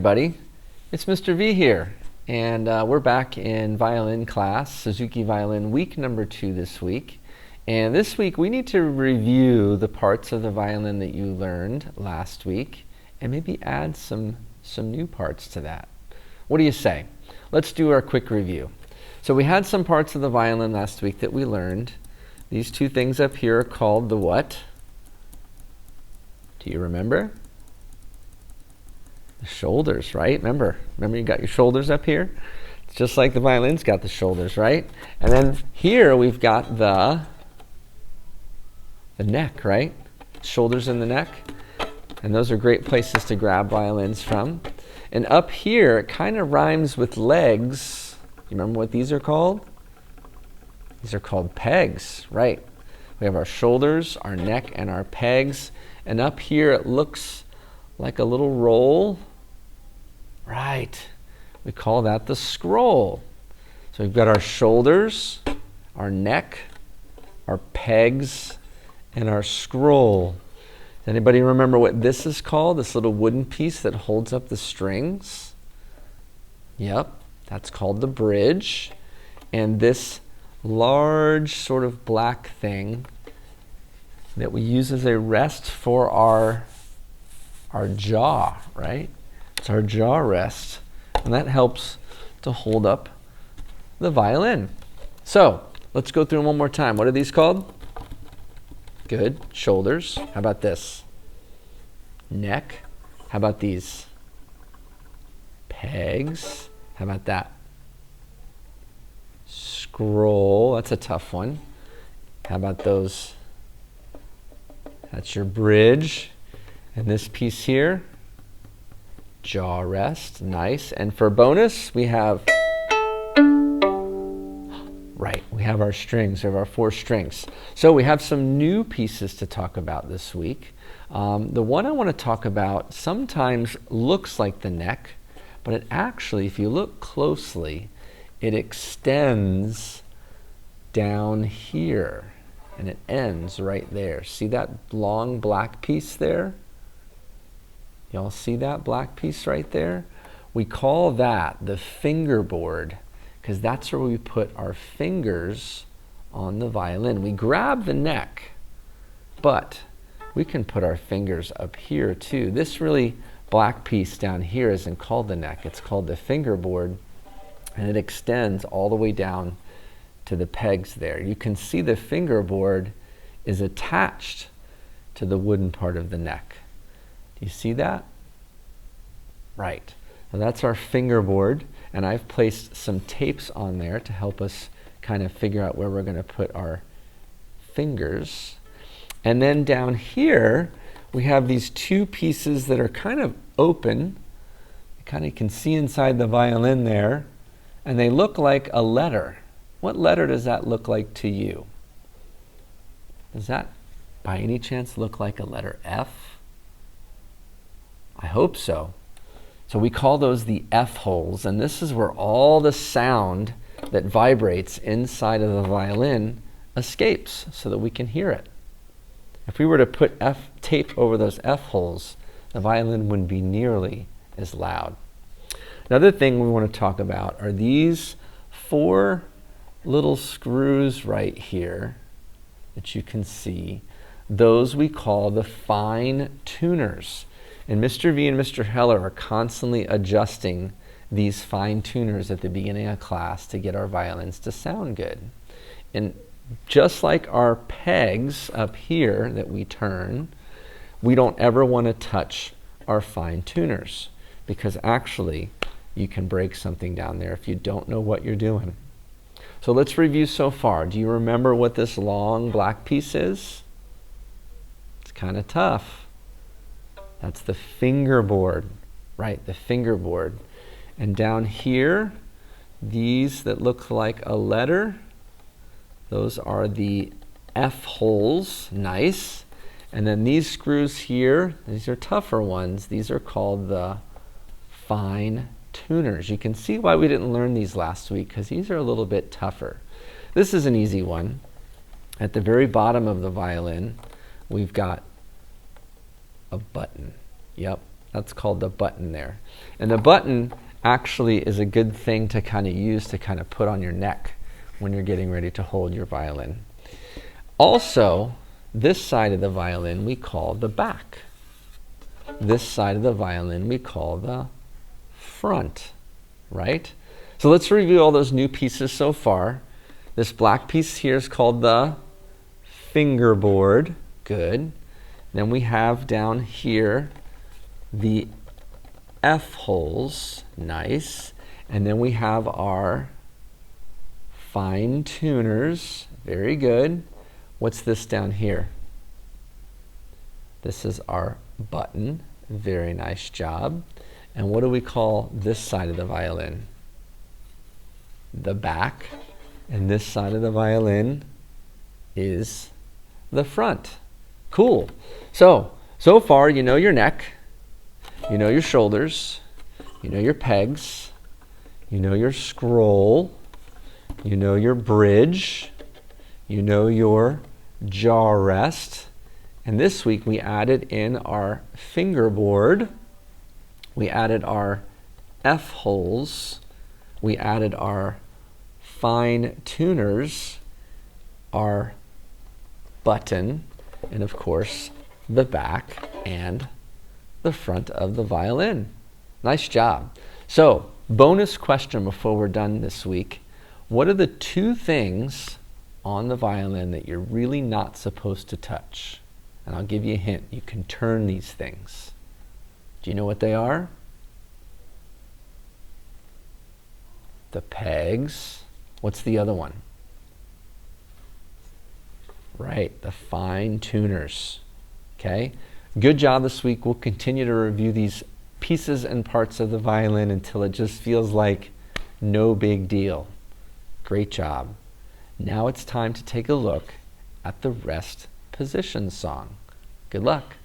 everybody. It's Mr. V here, and we're back in violin class, Suzuki Violin, week number 2 this week. And this week we need to review the parts of the violin that you learned last week and maybe add some new parts to that. What do you say? Let's do our quick review. So we had some parts of the violin last week that we learned. These two things up here are called the what? Do you remember? The shoulders, right? Remember you got your shoulders up here? It's just like the violin's got the shoulders, right? And then here we've got the neck, right? Shoulders and the neck. And those are great places to grab violins from. And up here, it kind of rhymes with legs. You remember what these are called? These are called pegs, right? We have our shoulders, our neck, and our pegs. And up here, it looks like a little roll. Right. We call that the scroll. So we've got our shoulders, our neck, our pegs, and our scroll. Does anybody remember what this is called? This little wooden piece that holds up the strings? Yep, that's called the bridge. And this large sort of black thing that we use as a rest for our jaw, right? It's our jaw rest, and that helps to hold up the violin. So let's go through them one more time. What are these called? Good. Shoulders. How about this? Neck. How about these? Pegs. How about that? Scroll. That's a tough one. How about those? That's your bridge. And this piece here, jaw rest, nice. And for bonus, we have, right, we have our strings, we have our 4 strings. So we have some new pieces to talk about this week. The one I want to talk about sometimes looks like the neck, but it actually, if you look closely, it extends down here and it ends right there. See that long black piece there? Y'all see that black piece right there? We call that the fingerboard because that's where we put our fingers on the violin. We grab the neck, but we can put our fingers up here too. This really black piece down here isn't called the neck. It's called the fingerboard, and it extends all the way down to the pegs there. You can see the fingerboard is attached to the wooden part of the neck. You see that? Right. So that's our fingerboard, and I've placed some tapes on there to help us kind of figure out where we're going to put our fingers. And then down here, we have these 2 pieces that are kind of open. You kind of can see inside the violin there, and they look like a letter. What letter does that look like to you? Does that, by any chance, look like a letter F? I hope so. So we call those the F holes, and this is where all the sound that vibrates inside of the violin escapes so that we can hear it. If we were to put tape over those F holes, the violin wouldn't be nearly as loud. Another thing we want to talk about are these 4 little screws right here that you can see. Those we call the fine tuners. And Mr. V and Mr. Heller are constantly adjusting these fine tuners at the beginning of class to get our violins to sound good. And just like our pegs up here that we turn, we don't ever want to touch our fine tuners because actually you can break something down there if you don't know what you're doing. So let's review so far. Do you remember what this long black piece is? It's kind of tough. That's the fingerboard, right? The fingerboard. And down here, these that look like a letter, those are the F holes, nice. And then these screws here, these are tougher ones. These are called the fine tuners. You can see why we didn't learn these last week because these are a little bit tougher. This is an easy one. At the very bottom of the violin, we've got a button. Yep, That's called the button there. And the button actually is a good thing to kind of use to kind of put on your neck when you're getting ready to hold your violin. Also, this side of the violin we call the back. This side of the violin we call the front, right? So let's review all those new pieces so far. This black piece here is called the fingerboard. Good. Then we have down here the F holes. Nice. And then we have our fine tuners. Very good. What's this down here? This is our button. Very nice job. And what do we call this side of the violin? The back. And this side of the violin is the front. Cool. So far you know your neck, you know your shoulders, you know your pegs, you know your scroll, you know your bridge, you know your jaw rest. And this week we added in our fingerboard, we added our F holes, we added our fine tuners, our button, and of course the back and the front of the violin. Nice job. So, bonus question before we're done this week. What are the 2 things on the violin that you're really not supposed to touch? And I'll give you a hint. You can turn these things. Do you know what they are? The pegs. What's the other one? Right, the fine tuners. Okay, good job this week. We'll continue to review these pieces and parts of the violin until it just feels like no big deal. Great job. Now it's time to take a look at the rest position song. Good luck.